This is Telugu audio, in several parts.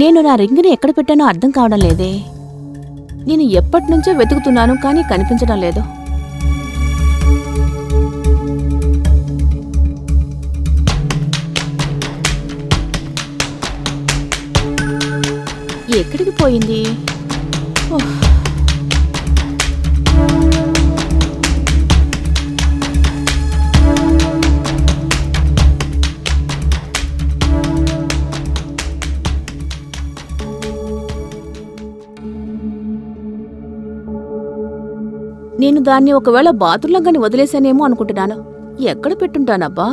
నేను నా రింగ్ని ఎక్కడ పెట్టానో అర్థం కావడం లేదే. నేను ఎప్పటినుంచో వెతుకుతున్నాను, కానీ కనిపించడం లేదు. ఎక్కడికి పోయింది? ఓహ్. నేను దాన్ని ఒకవేళ బాత్రూంలో గాని వదిలేశానేమో అనుకుంటున్నాను. ఎక్కడ పెట్టుంటానబ్బా?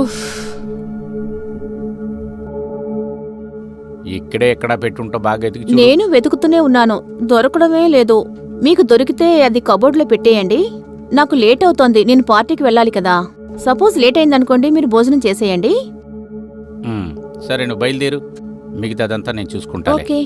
ఉఫ్. ఇక్కడే ఎక్కడా పెట్టుంటో బాగా ఎతికి చూడు. నేను వెతుకుతూనే ఉన్నాను, దొరకడమే లేదు. మీకు దొరికితే అది కబోర్డ్లో పెట్టేయండి. నాకు లేట్ అవుతోంది, నేను పార్టీకి వెళ్ళాలి కదా. సపోజ్ లేట్ అయిందనుకోండి, మీరు భోజనం చేసేయండి. సరే, నువ్వు బయలుదేరు. మిగతాదంతా నేను చూసుకుంటాను. ఓకే.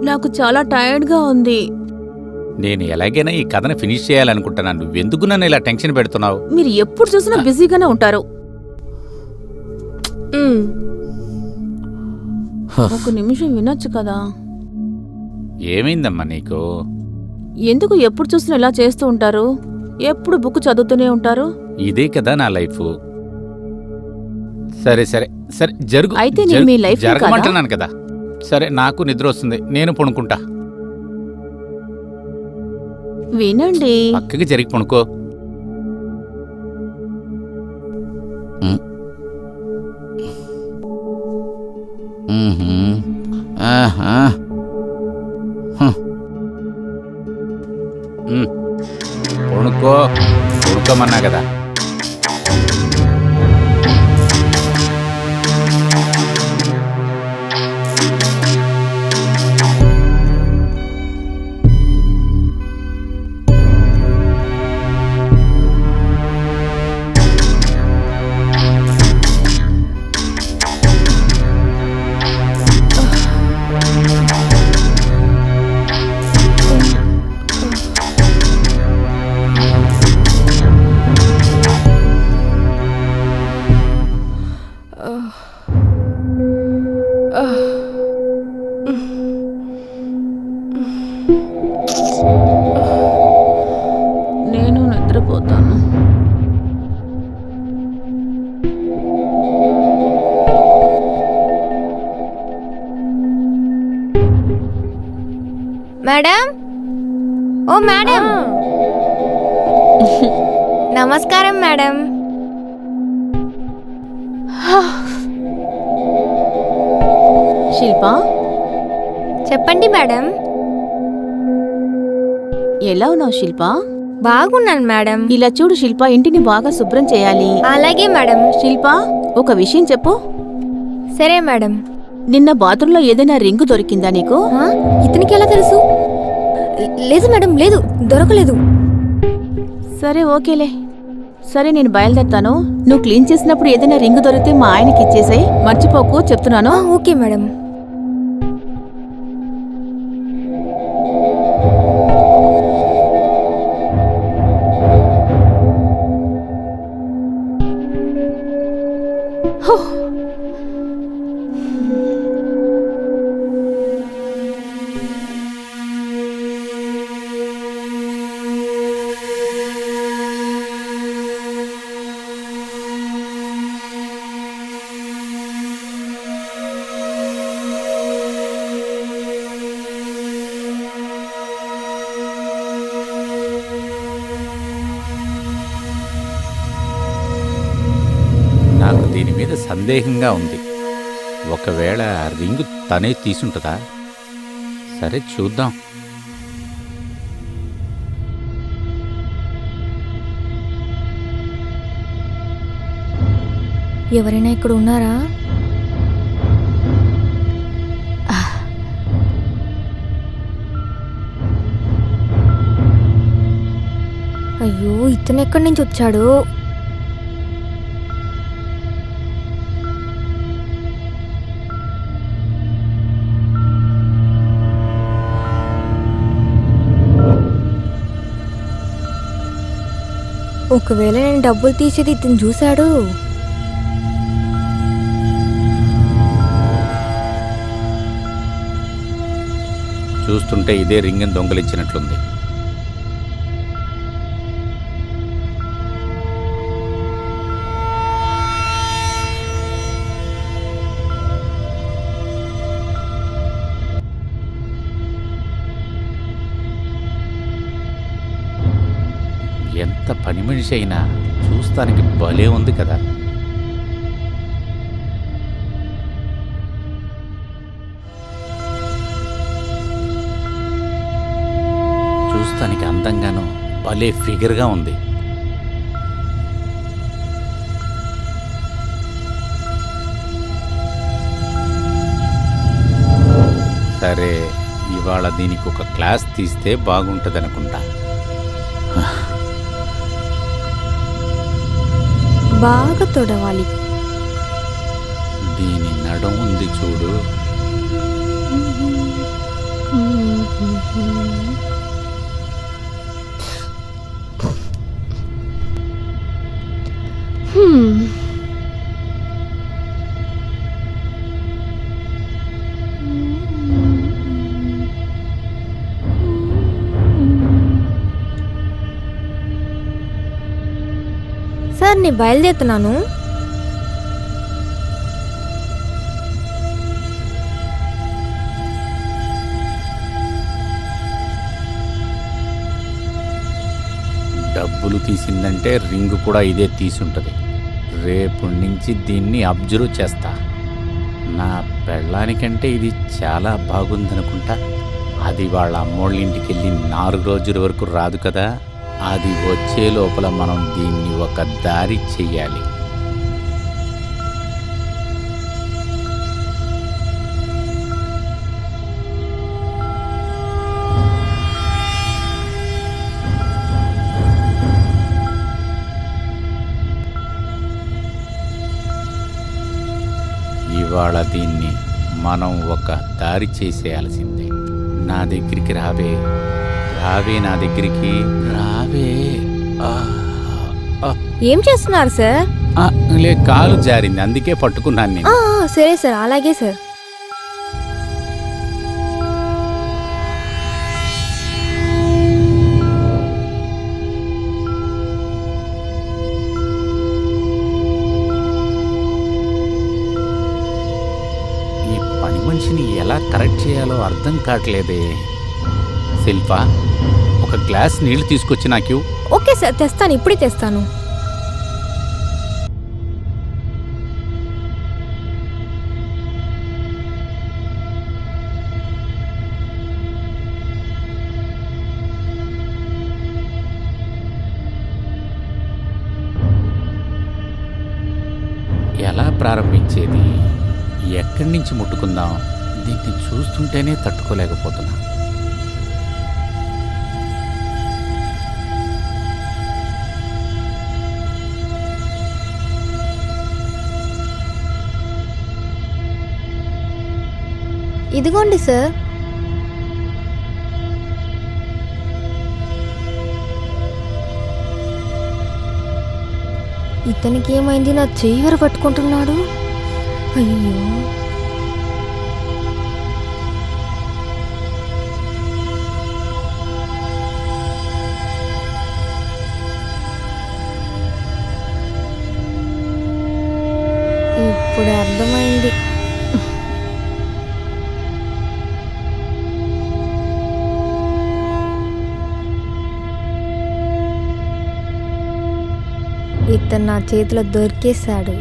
నాకు చాలా టైర్డ్గా ఉంది. నేను ఎలాగైనా ఈ కథను ఫినిష్ చేయాలనుకుంటున్నాను. నువ్వెందుకు నన్ను ఇలా టెన్షన్ పెడుతున్నావు? మీరు ఎప్పుడు చూసినా బిజీగానే ఉంటారు. ఒక నిమిషం వినొచ్చు కదా. ఏమైందమ్మా నీకు? ఎందుకు ఎప్పుడు చూసినా ఇలా చేస్తూ ఉంటారు? ఎప్పుడు బుక్ చదువుతూనే ఉంటారు. ఇదే కదా నా లైఫ్. సరే సరే సరే, జరుగు. అయితే నేను మీ లైఫ్ జరగమంటున్నాను కదా. సరే, నాకు నిద్ర వస్తుంది, నేను పడుకుంటా. వినండి. పక్కకి జరిగి పడుకో. పడుకోమన్నా కదా. నేను నిద్రపోతాను. మేడం, ఓ మేడం. నమస్కారం మేడం. శిల్ప, చెప్పండి మేడం. ఎలా ఉన్నావు శిల్ప? బాగున్నాను మేడం. ఇలా చూడు శిల్ప, ఇంటిని బాగా శుభ్రం చేయాలి. అలాగే మేడం. శిల్ప, ఒక విషయం చెప్పు. సరే మేడం. నిన్న బాత్రూంలో ఏదైనా రింగు దొరికిందా నీకు? ఇతనికి ఎలా తెలుసు? లేదు మేడం, లేదు, దొరకలేదు. సరే, ఓకేలే. సరే, నేను బయలుదేరుతాను. నువ్వు క్లీన్ చేసినప్పుడు ఏదైనా రింగు దొరికితే మా ఆయనకి ఇచ్చేసాయి, మర్చిపోకు, చెప్తున్నాను. Okay madam. నాకు దీని మీద సందేహంగా ఉంది. ఒకవేళ రింగు తనే తీసుంటుందా? సరే, చూద్దాం. ఎవరైనా ఇక్కడ ఉన్నారా? అయ్యో ఇతను ఎక్కడి నుంచి వచ్చాడు? ఒకవేళ నేను డబ్బులు తీసేది ఇతను చూశాడు. చూస్తుంటే ఇదే రింగ్ని దొంగలించినట్లుంది. ఎంత పని మనిషి అయినా చూస్తానికి భలే ఉంది కదా. చూస్తానికి అందంగాను భలే ఫిగర్గా ఉంది. సరే, ఇవాళ దీనికి ఒక క్లాస్ తీస్తే బాగుంటుంది అనుకుంటా. బాగా తొడవాలి. దీని నడుం ఉంది చూడు. సార్ నేను బయలుదేరుతున్నాను. డబ్బులు తీసిందంటే రింగ్ కూడా ఇదే తీసుంటుంది. రేపు నుంచి దీన్ని అబ్జర్వ్ చేస్తా. నా పెళ్ళానికంటే ఇది చాలా బాగుందనుకుంటా. అది వాళ్ళ అమ్మోళ్ళ ఇంటికి వెళ్ళి 4 రోజుల వరకు రాదు కదా. అది వచ్చే లోపల మనం దీన్ని ఒక దారి చెయ్యాలి. ఇవాళ దీన్ని మనం ఒక దారి చేసేయాల్సిందే. నా దగ్గరికి రావే, రావే, నా దగ్గరికి రావే. ఏం చేస్తున్నారు సార్? లే, కాలు జారింది, అందుకే పట్టుకున్నాను నేను. సరే సార్, అలాగే సార్. ఈ పని మనిషిని ఎలా కరెక్ట్ చేయాలో అర్థం కావట్లేదే. శిల్పా, ఒక గ్లాస్ నీళ్లు తీసుకొచ్చి నాకు. ఓకే సార్, తెస్తాను, ఇప్పుడే తెస్తాను. ఎలా ప్రారంభించేది? ఎక్కడి నుంచి ముట్టుకుందాం? దీన్ని చూస్తుంటేనే తట్టుకోలేకపోతున్నా. ఇదిగోండి సార్. ఇతనికి ఏమైంది? నా చెయ్యి పట్టుకుంటున్నాడు. అయ్యో, ఇప్పుడు అర్థమైంది. ఇతను నా చేతిలో దొరికేశాడు.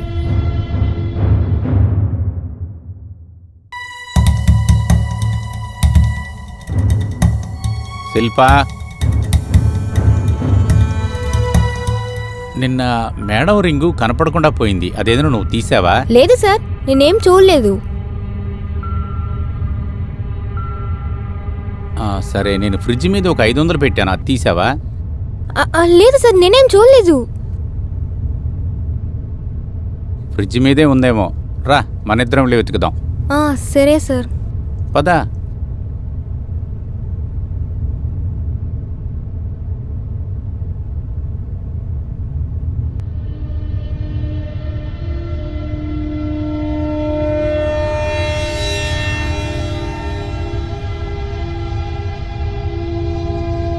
శిల్పా, నిన్న మేడం రింగు కనపడకుండా పోయింది. అదేదో నువ్వు తీసావా? లేదు సార్, నేనేం చూడలేదు. సరే, నేను ఫ్రిడ్జ్ మీద ఒక 500 పెట్టాను, అది తీసావా? లేదు సార్, నేనేం చూడలేదు. ఫ్రిడ్జ్ మీదే ఉందేమో. రా, మనిద్దరం వెతుకుదాం. సరే సార్. పదా.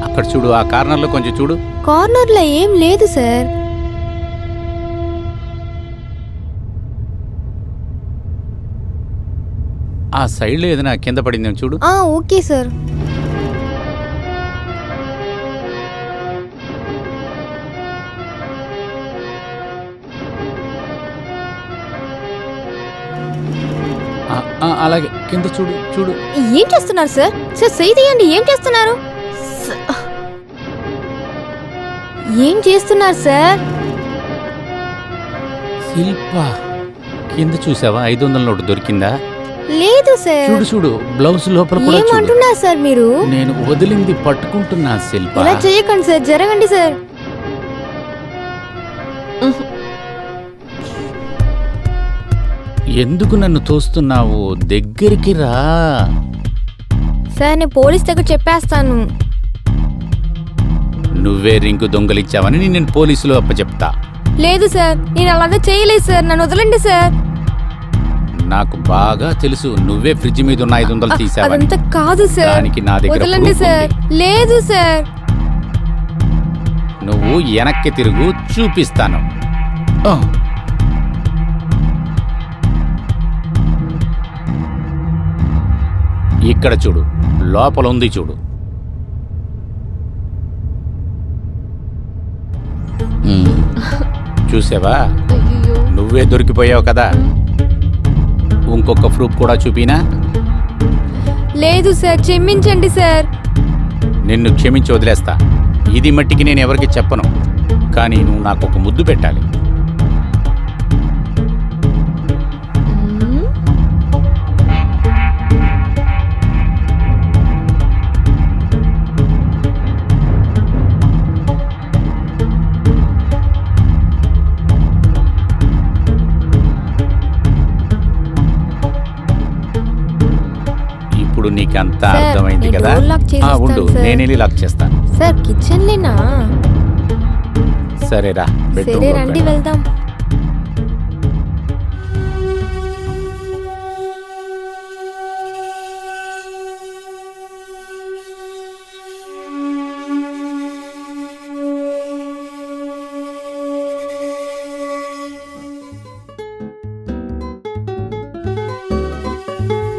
అక్కడ చూడు, ఆ కార్నర్లో కొంచెం చూడు. కార్నర్లో ఏం లేదు సార్. ఆ సైడ్లో ఏదైనా కింద పడిందేమో చూడు. Okay sir. అలాగే కింద చూడు చూడు. ఏం చేస్తున్నారు సార్? సార్ సై తీయండి. ఏం చేస్తున్నారు? ఏం చేస్తున్నారు సార్? శిల్ప, కింద చూసావా? 500 నోటు దొరికిందా? లేదు సార్. చూడు చూడు, బ్లౌజ్ లోపల కూడా చూడు. ఏమంటున్నారు సార్ మీరు? నేను వదిలింది పట్టుకుంటున్నా శిల్ప. ఇలా చేయకండి సార్, జరగండి సార్. ఎందుకు నన్ను తోస్తున్నావు? దగ్గరికి రా. సార్, నేను పోలీస్ దగ్గర చెప్పేస్తాను. నువ్వే రింగు దొంగలిచ్చావని నేను పోలీసులు అప్పచెప్తా. లేదు సార్, నేను అలాగే చేయలేదు సార్. నన్ను వదలండి సార్. నాకు బాగా తెలుసు, నువ్వే ఫ్రిడ్జ్ మీద ఉన్న 500 తీసావని. అదంతా కాదు సార్. దానికి నా దగ్గర వదలండి proof సార్. ఉంది. లేదు సార్. నువ్వు వెనక్కి తిరుగు, చూపిస్తాను. ఇక్కడ చూడు, లోపల ఉంది చూడు. చూసావా? నువ్వే దొరికిపోయావు కదా. ఇంకొక ప్రూఫ్ కూడా చూపినా? లేదు సార్, క్షమించండి సార్. నిన్ను క్షమించి వదిలేస్తా. ఇది మట్టికి నేను ఎవరికి చెప్పను, కానీ నువ్వు నాకు ఒక ముద్దు పెట్టాలి. ఇప్పుడు నీకంతా సార్, అర్థమైంది నేను కదా? డోర్ లాక్ చేసేస్తాను ఉండు, సార్. నేను వెళ్ళి లాక్ చేస్తాను. సార్, కిచెన్ లేనా? సరేరా, సరే రండి వెళ్దాం.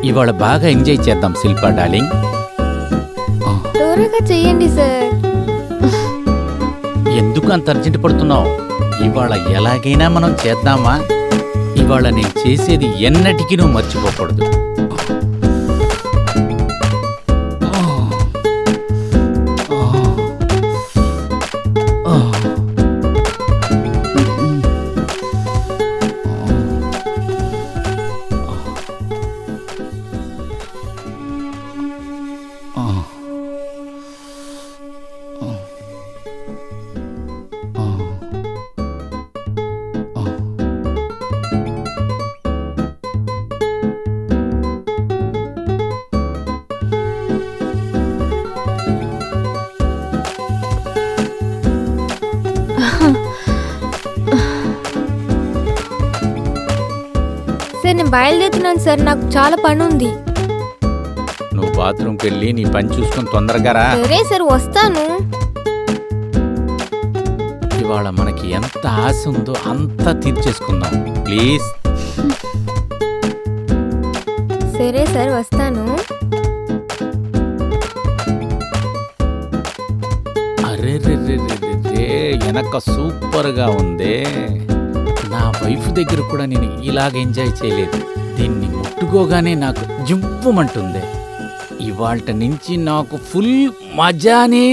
ఇవాళ బాగా ఎంజాయ్ చేద్దాం శిల్ప డార్లింగ్. త్వరగా చెయ్యండి సార్. ఎందుకు అంత అర్జెంట్ పడుతున్నావు? ఇవాళ ఎలాగైనా మనం చేద్దామా? ఇవాళ నేను చేసేది ఎన్నటికీ నువ్వు మర్చిపోకూడదు. సార్, నేను బయలుదేరుతున్నాను సార్. నాకు చాలా పని ఉంది. నువ్వు బాత్రూమ్కి వెళ్ళి నీ పని చూసుకొని తొందరగా రా. సరే సార్, వస్తాను. ఇవాళ మనకి ఎంత ఆశ ఉందో అంతా తీర్చేసుకుందాం ప్లీజ్. సరే సార్, వస్తాను. అరే రే రే రే రే రే, వెనక సూపర్గా ఉందే. నా వైఫ్ దగ్గర కూడా నేను ఇలాగ ఎంజాయ్ చేయలేదు. దీన్ని ముట్టుకోగానే నాకు జివ్వమంటుంది. ఇవాల్ట నుంచి నాకు ఫుల్ మజానే.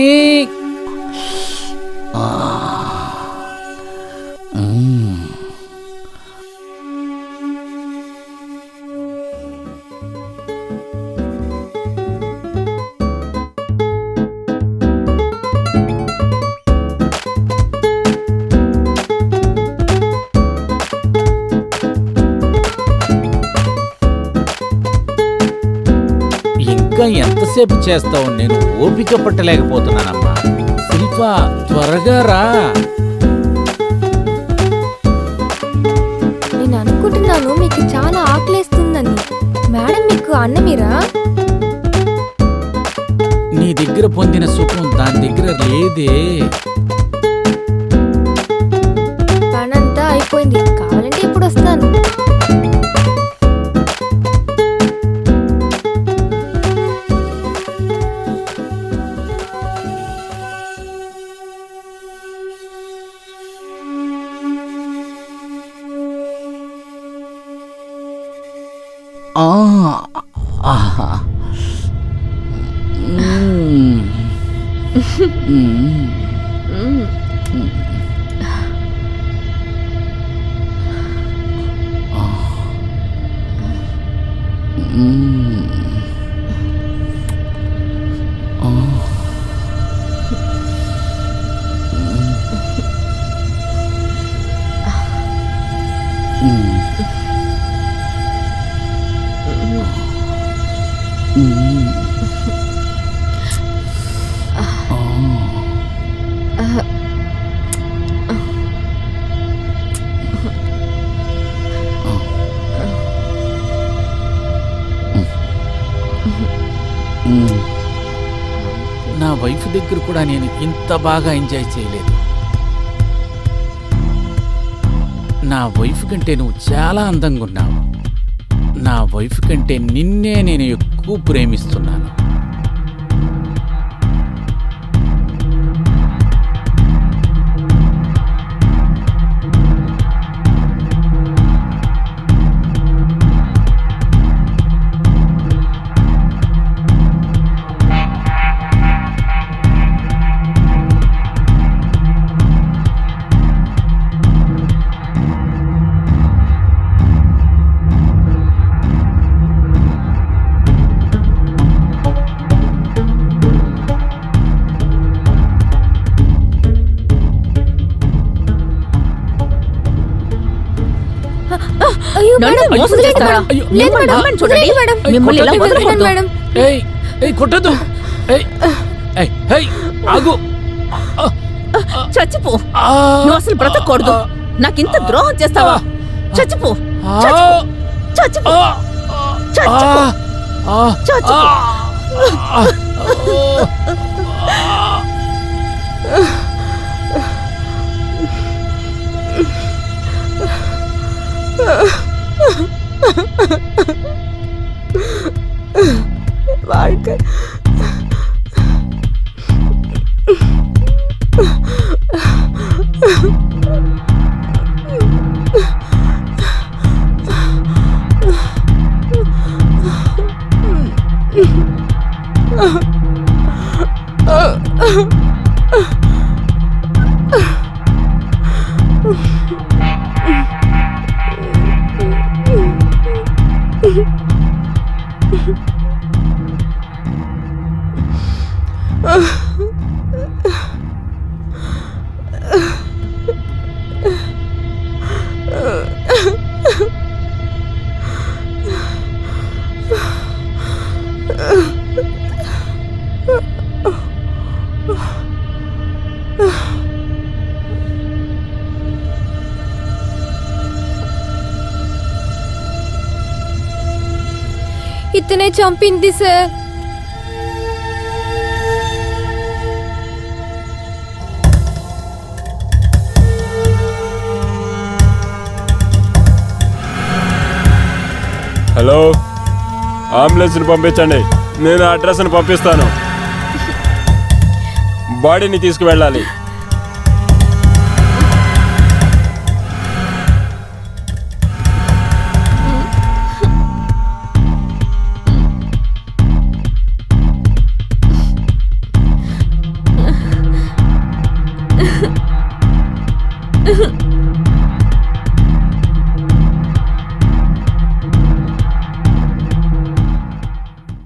ఇంకా ఎంతసేపు చేస్తావు? నేను ఓపిక పట్టలేకపోతున్నానమ్మా. శిల్ప, త్వరగా రా. నేను అనుకుంటున్నాను మీకు చాలా ఆకలేస్తుందని. మేడం మీకు అన్నమీరా? నీ దగ్గర పొందిన సుఖం దాని దగ్గర లేదే. పనంతా అయిపోయింది, కావాలంటే ఇప్పుడు వస్తాను. ఆహా. నా వైఫ్ దగ్గర కూడా నేను ఇంత బాగా ఎంజాయ్ చేయలేదు. నా వైఫ్ కంటే నువ్వు చాలా అందంగా ఉన్నావు. నా వైఫ్ కంటే నిన్నే నేను ఎక్కువ ప్రేమిస్తున్నాను. అయ్యో నన్ను మేడం, మోసం వదిలేయండి చేస్తారా? మేడం. అయ్యో, లేదు మేడం, అమ్మని చూడండి. వదిలేయండి మేడం. మిమ్మల్ని ఇలా వదిలేయండి వదలకూడదు. మేడం. ఏయ్ ఏయ్, కొట్టద్దు. ఏయ్ ఏయ్ ఏయ్, ఆగు. చచ్చిపో. ఆ, నువ్వు అసలు బ్రతకూడదు. నాకింత ద్రోహం చేస్తావా? చచ్చిపో. చచ్చిపో. చచ్చిపో. చచ్చిపో. చచ్చిపో. வாழ்க்கை ఇతనే చంపింది సార్. హలో, అంబులెన్స్ని పంపించండి. నేను అడ్రస్ని పంపిస్తాను. బాడీని తీసుకువెళ్ళాలి.